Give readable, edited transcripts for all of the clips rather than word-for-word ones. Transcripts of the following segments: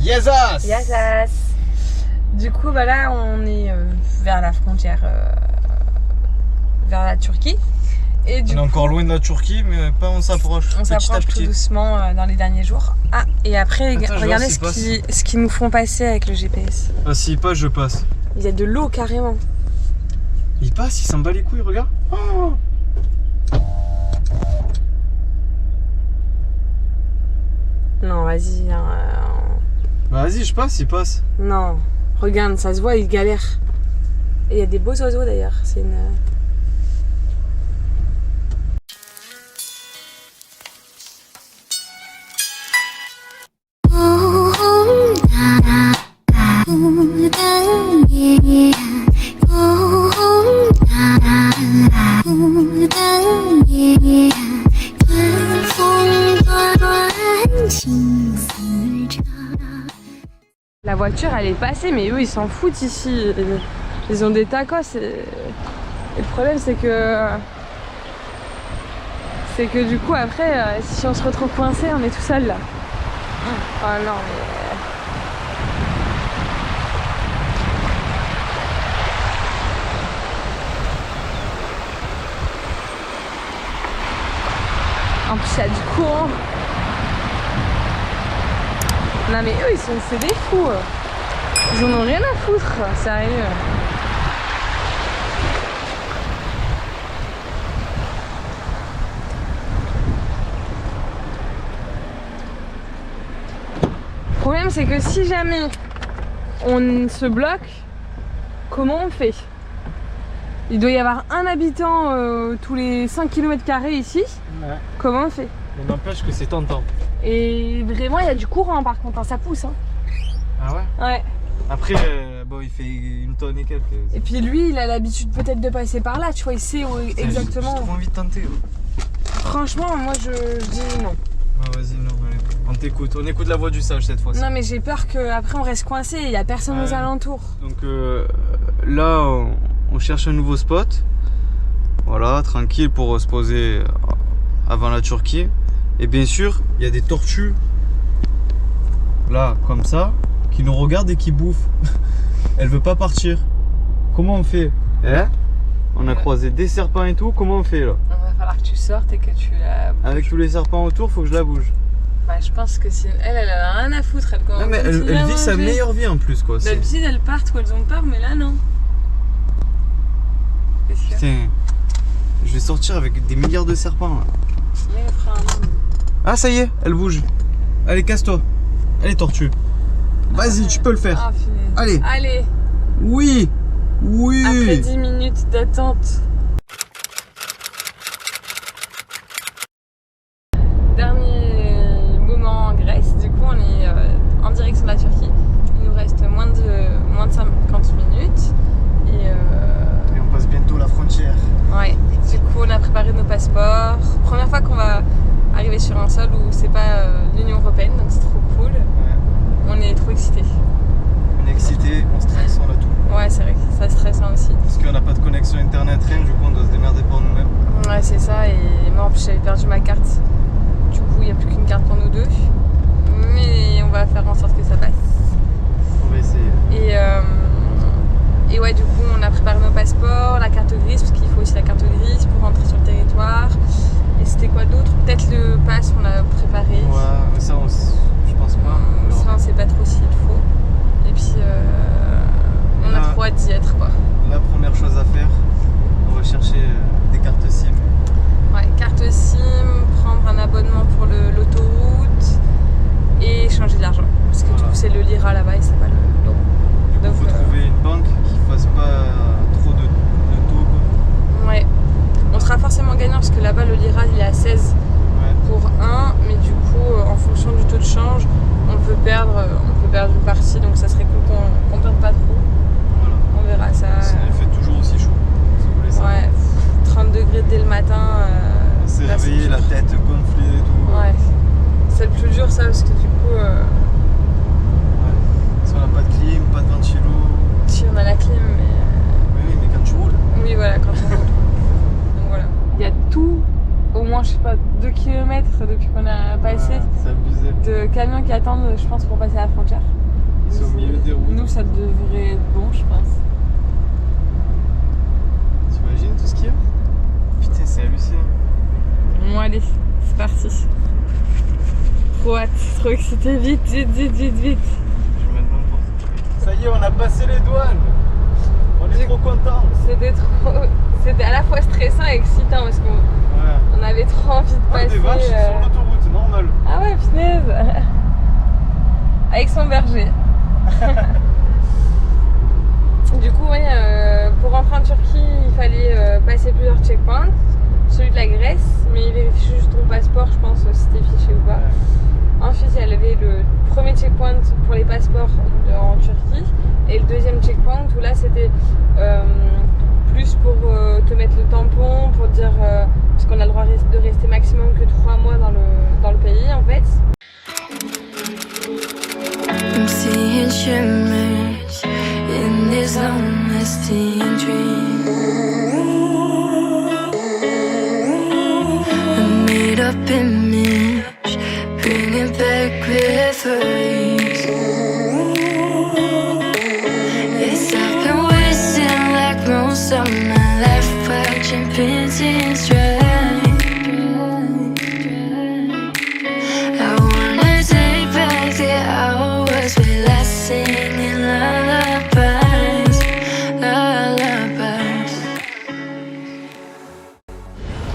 Yazas. Yazas. Du coup, bah là, on est vers la frontière, vers la Turquie. Et du on est encore loin de la Turquie, mais pas on s'approche. On s'approche tout doucement dans les derniers jours. Ah, et après, attends, regardez ce qu'ils nous font passer avec le GPS. Ah, s'il passe, je passe. Il y a de l'eau carrément. Il passe, il s'en bat les couilles, regarde. Oh, non, vas-y. bah, vas-y, je passe, il passe. Non, regarde, ça se voit, il galère. Et il y a des beaux oiseaux d'ailleurs. C'est une. La voiture elle est passée, mais eux ils s'en foutent ici. Ils ont des tacos et le problème c'est que du coup après si on se retrouve coincé on est tout seul là. Oh non mais... En plus il y a du courant. Non mais eux c'est des fous. Ils en ont rien à foutre, sérieux. Le problème c'est que si jamais on se bloque, comment on fait? Il doit y avoir un habitant tous les 5 km² ici. Ouais. Comment on fait? On n'empêche que c'est tentant. Et vraiment il y a du courant par contre, hein, ça pousse. Hein. Ah ouais? Ouais. Après, bon, il fait une tonne et quelques. Et puis lui, il a l'habitude peut-être de passer par là, tu vois, il sait où exactement. J'ai trop envie de tenter. Franchement, moi je dis non. Ah vas-y, non, allez. On écoute la voix du sage cette fois-ci. Non mais j'ai peur qu'après on reste coincé, il n'y a personne aux alentours. Donc là, on cherche un nouveau spot. Voilà, tranquille pour se poser avant la Turquie. Et bien sûr, il y a des tortues, là, comme ça, qui nous regardent et qui bouffent. Elle veut pas partir. Comment on fait? On a croisé des serpents et tout, comment on fait là? Il va falloir que tu sortes et que tu la bouges. Avec tous les serpents autour, faut que je la bouge. Bah, je pense que si elle a rien à foutre. Non mais elle vit sa meilleure vie en plus quoi. D'habitude elles partent quand elles ont peur, mais là non. Putain, je vais sortir avec des milliards de serpents là. Ah ça y est, elle bouge. Allez, casse-toi. Allez tortue. Vas-y, tu peux le faire. Allez. Allez. Oui. Oui. Après 10 minutes d'attente. Dernier moment en Grèce. Du coup, on est en direction de la Turquie. Il nous reste moins de 50 minutes. Et on passe bientôt la frontière. Ouais. Du coup, on a préparé nos passeports. Première fois qu'on va arriver sur un sol où c'est pas l'Union Européenne, donc c'est trop cool. Ouais. On est trop excités. On est excités, on stresse, on a tout. Ouais, c'est vrai que ça stressant aussi. Parce qu'on n'a pas de connexion internet, rien, du coup on doit se démerder pour nous-mêmes. Ouais, c'est ça, et moi en plus j'avais perdu ma carte. Du coup, il n'y a plus qu'une carte pour nous deux. Mais on va faire en sorte que ça passe. On va essayer. Et ouais, du coup, on a préparé nos passeports, la carte grise, parce qu'il faut aussi la carte grise pour rentrer sur le territoire. Et c'était quoi d'autre? Peut-être le pass qu'on a préparé. Ouais, mais ça, je pense pas. Ça, on sait pas trop s'il faut. Et puis, on a trop hâte d'y être, quoi. La première chose à faire, on va chercher des cartes SIM. Ouais, carte SIM, prendre un abonnement pour l'autoroute et changer de l'argent. Parce que du coup, c'est le lira là-bas et c'est pas l'euro. Il faut trouver une banque qui fasse pas trop de taux. Quoi. Ouais. On sera forcément gagnant parce que là-bas le lira il est à 16 pour 1, mais du coup en fonction du taux de change on peut perdre une partie, donc ça serait cool qu'on perde pas trop. Voilà. On verra ça. Il fait toujours aussi chaud, si vous voulez ça. Ouais, 30 degrés dès le matin. On s'est réveillé, la tête gonflée et tout. Ouais. C'est le plus dur ça parce que du coup si on n'a pas de clim, pas de ventilo. Si on a la clim mais... Oui, mais quand tu roules. Oui voilà, quand on roule. Donc voilà. Il y a tout, au moins je sais pas 2 km depuis qu'on a passé, c'est abusé. de camions qui attendent attendre, je pense, pour passer la frontière. C'est au milieu des routes. Nous, ça devrait être bon, je pense. T'imagines tout ce qu'il y a? Putain, c'est hallucinant. Bon, allez, c'est parti. Trop hâte, trop excité, vite. Je vais mettre n'importe. Ça y est, on a passé les douanes. On est trop contents. C'était à la fois stressant et excitant parce qu'on avait trop envie de passer. Des vaches sur l'autoroute, c'est normal. Ah ouais, punaise. Avec son berger. Du coup, ouais, pour rentrer en Turquie, il fallait passer plusieurs checkpoints. Celui de la Grèce, mais il vérifie juste ton passeport, je pense, si t'es fiché ou pas. Ensuite, il y avait le premier checkpoint pour les passeports en Turquie et le deuxième checkpoint où là c'était plus pour te mettre le tampon, pour dire parce qu'on a le droit de rester maximum que 3 mois dans le pays en fait. I'm seeing shimmers in this long-lasting dream. A made-up image, bringing back memories. Yes, I've been wasting like most of my life watching Princess Drive. I wanna take back the hours we last singing lullabies, lullabies.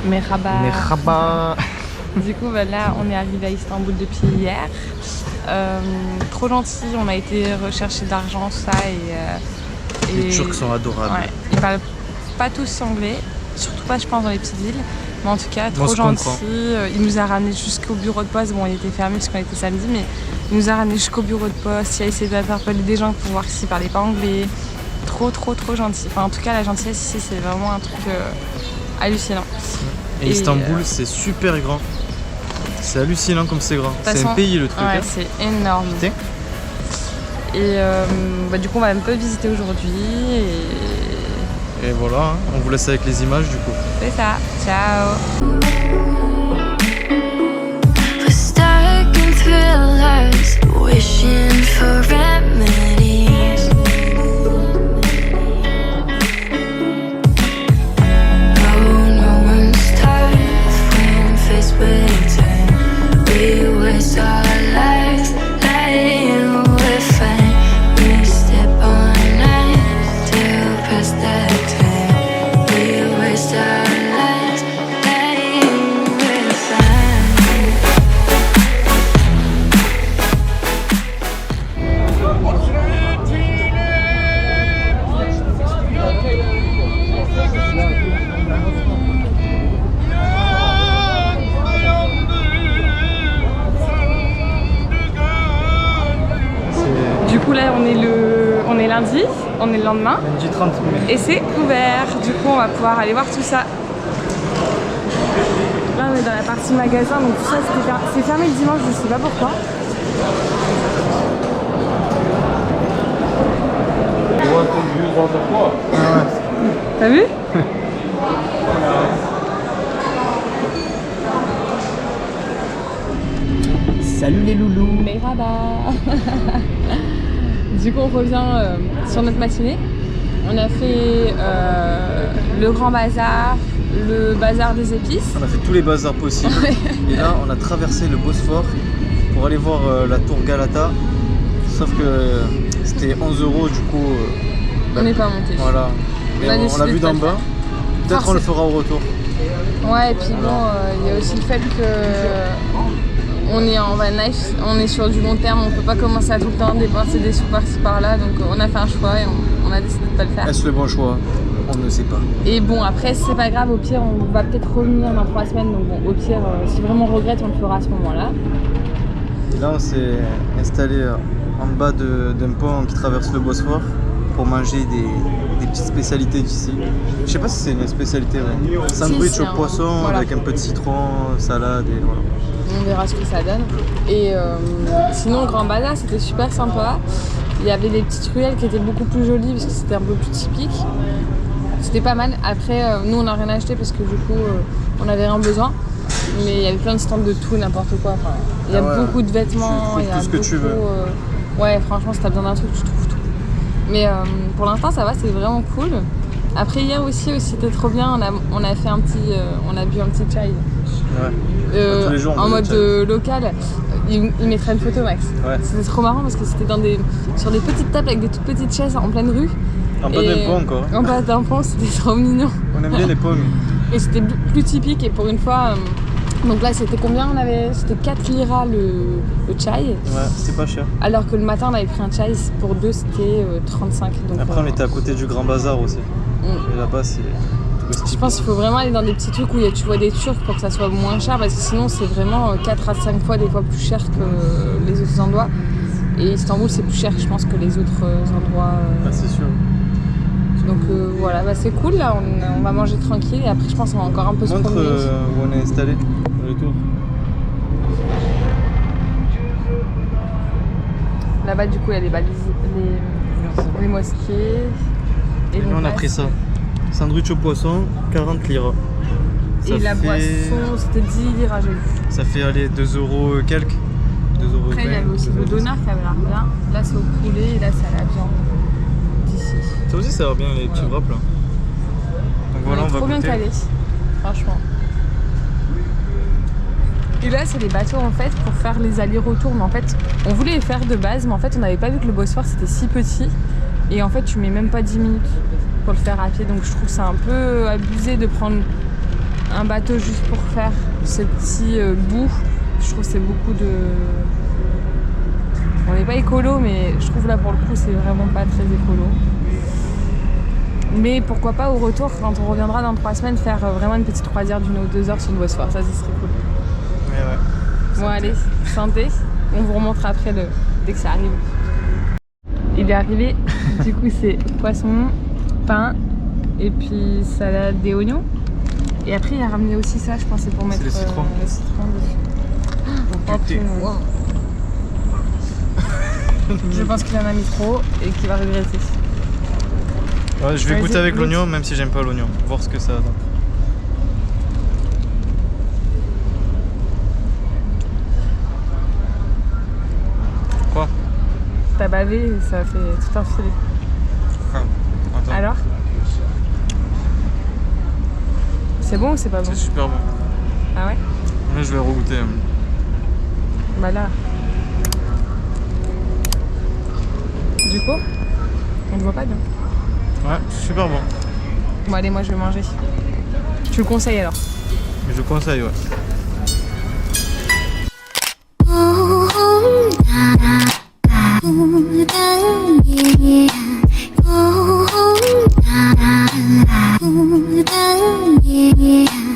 Merhaba. Du coup, bah, là, on est arrivé à Istanbul depuis hier. Trop gentil, on a été rechercher de l'argent, ça et. Les Turcs sont adorables. Ouais, ils parlent pas tous anglais, surtout pas, je pense, dans les petites villes. Mais en tout cas, trop gentil. Il nous a ramené jusqu'au bureau de poste. Bon, il était fermé parce qu'on était samedi, mais il nous a ramené jusqu'au bureau de poste. Il a essayé d'interpeller des gens pour voir s'ils parlaient pas anglais. Trop gentil. Enfin, en tout cas, la gentillesse ici, c'est vraiment un truc hallucinant. Et Istanbul, c'est super grand. C'est hallucinant comme c'est grand. C'est un pays le truc. Ouais, c'est énorme. Putain. Et bah, du coup, on va un peu visiter aujourd'hui. Et voilà, hein, on vous laisse avec les images du coup. C'est ça. Ciao. We're stuck in thrillers, wishing for remedies. No one's tough when faced with time. We waste our lives lying we're fine. We step on knives till past that time. We waste our lives lying we're fine. Du coup, là, on est lundi, on est le lendemain. Lundi 30 mai. Et c'est ouvert. Du coup, on va pouvoir aller voir tout ça. Là, on est dans la partie magasin, donc tout ça, c'est fermé le dimanche, je sais pas pourquoi. T'as vu? Salut les loulous. Merhaba. Du coup, on revient sur notre matinée. On a fait le grand bazar, le bazar des épices. On a fait tous les bazars possibles. Et là, on a traversé le Bosphore pour aller voir la tour Galata. Sauf que c'était 11 € du coup. On n'est pas monté. Voilà. Mais on l'a vu d'en bas. Peut-être on le fera au retour. Ouais, et puis bon, il y a aussi le fait que on est en van life, on est sur du long terme, on peut pas commencer à tout le temps dépenser des sous par-ci par-là, donc on a fait un choix et on a décidé de pas le faire. Est-ce le bon choix? On ne sait pas. Et bon, après c'est pas grave, au pire on va peut-être revenir dans 3 semaines, donc bon, au pire si vraiment on regrette, on le fera à ce moment-là. Et là on s'est installé en bas d'un pont qui traverse le Bosphore pour manger des petites spécialités d'ici. Je sais pas si c'est une spécialité, ouais. Sandwich Si, au poisson voilà. avec un peu de citron, salade et voilà. On verra ce que ça donne. Et sinon, le Grand Bazar, c'était super sympa. Il y avait des petites ruelles qui étaient beaucoup plus jolies parce que c'était un peu plus typique. C'était pas mal. Après, nous, on n'a rien acheté parce que du coup, on n'avait rien besoin. Mais il y avait plein de stands de tout, n'importe quoi. Enfin, il y a beaucoup de vêtements, Tu il y a trouves tout ce que beaucoup, tu veux. Ouais, franchement, si t'as besoin d'un truc, tu trouves tout. Mais pour l'instant, ça va, c'est vraiment cool. Après, hier aussi c'était trop bien. On a fait on a bu un petit chai. Ouais. Tous les jours, on en boit mode du chai. local. Il mettrait une photo, Max. Ouais. C'était trop marrant parce que c'était sur des petites tables avec des toutes petites chaises en pleine rue. En bas d'un pont encore. En bas d'un pont, c'était trop mignon. On aime bien les pommes. Et c'était plus typique. Et pour une fois, donc là, c'était combien C'était 4 liras le chai. Ouais, c'était pas cher. Alors que le matin, on avait pris un chai pour 2, c'était 35. Donc, Après, on était à côté du Grand Bazar aussi. Et là-bas, c'est touristique. Je pense qu'il faut vraiment aller dans des petits trucs où tu vois des Turcs pour que ça soit moins cher, parce que sinon c'est vraiment 4 à 5 fois des fois plus cher que les autres endroits. Et Istanbul c'est plus cher je pense que les autres endroits. Ah, c'est sûr. Donc voilà, bah, c'est cool là, on va manger tranquille et après je pense qu'on va encore un peu se Montre promener. où on est installé, le tour. Là-bas du coup il y a les balises, les mosquées. Et là on a pris ça. Sandwich au poisson, 40 liras. Et la boisson, c'était 10 liras, j'ai vu. Ça fait aller 2 € quelques. 2 €. Après, il y avait aussi le doner qui avait l'air bien. Là, c'est au poulet et là, c'est à la viande. D'ici. Ça aussi, ça va bien, les petits wraps là. Donc voilà, on va trop bien goûter. calé, franchement. Et là, c'est les bateaux en fait pour faire les allers-retours. Mais en fait, on voulait les faire de base, mais en fait, on n'avait pas vu que le Bosphore c'était si petit. Et en fait, tu mets même pas 10 minutes pour le faire à pied. Donc, je trouve que c'est un peu abusé de prendre un bateau juste pour faire ce petit bout. Je trouve que c'est beaucoup de. On n'est pas écolo, mais je trouve là pour le coup, c'est vraiment pas très écolo. Mais pourquoi pas au retour, quand on reviendra dans 3 semaines, faire vraiment une petite croisière d'1 ou 2 heures sur le Bosphore. Ça serait cool. Mais ouais. Bon, allez, santé. On vous remontrera après dès que ça arrive. Il est arrivé, du coup, c'est poisson, pain et puis salade et oignons. Et après, il a ramené aussi ça, je pense, c'est pour mettre le citron. le citron dessus. Wow. Je pense qu'il en a mis trop et qu'il va regretter. Ouais, je vais Vas-y, goûter avec goûte. l'oignon, même si j'aime pas l'oignon. Voir ce que ça donne. Quoi? T'as bavé, ça fait tout un filet. Ah, attends. Alors? C'est bon ou c'est pas bon? C'est super bon. Ah ouais? Là, je vais regoûter. Bah là. Du coup, on ne voit pas bien. Ouais, super bon. Bon allez, moi je vais manger. Tu le conseilles alors? Je conseille, ouais. Yeah.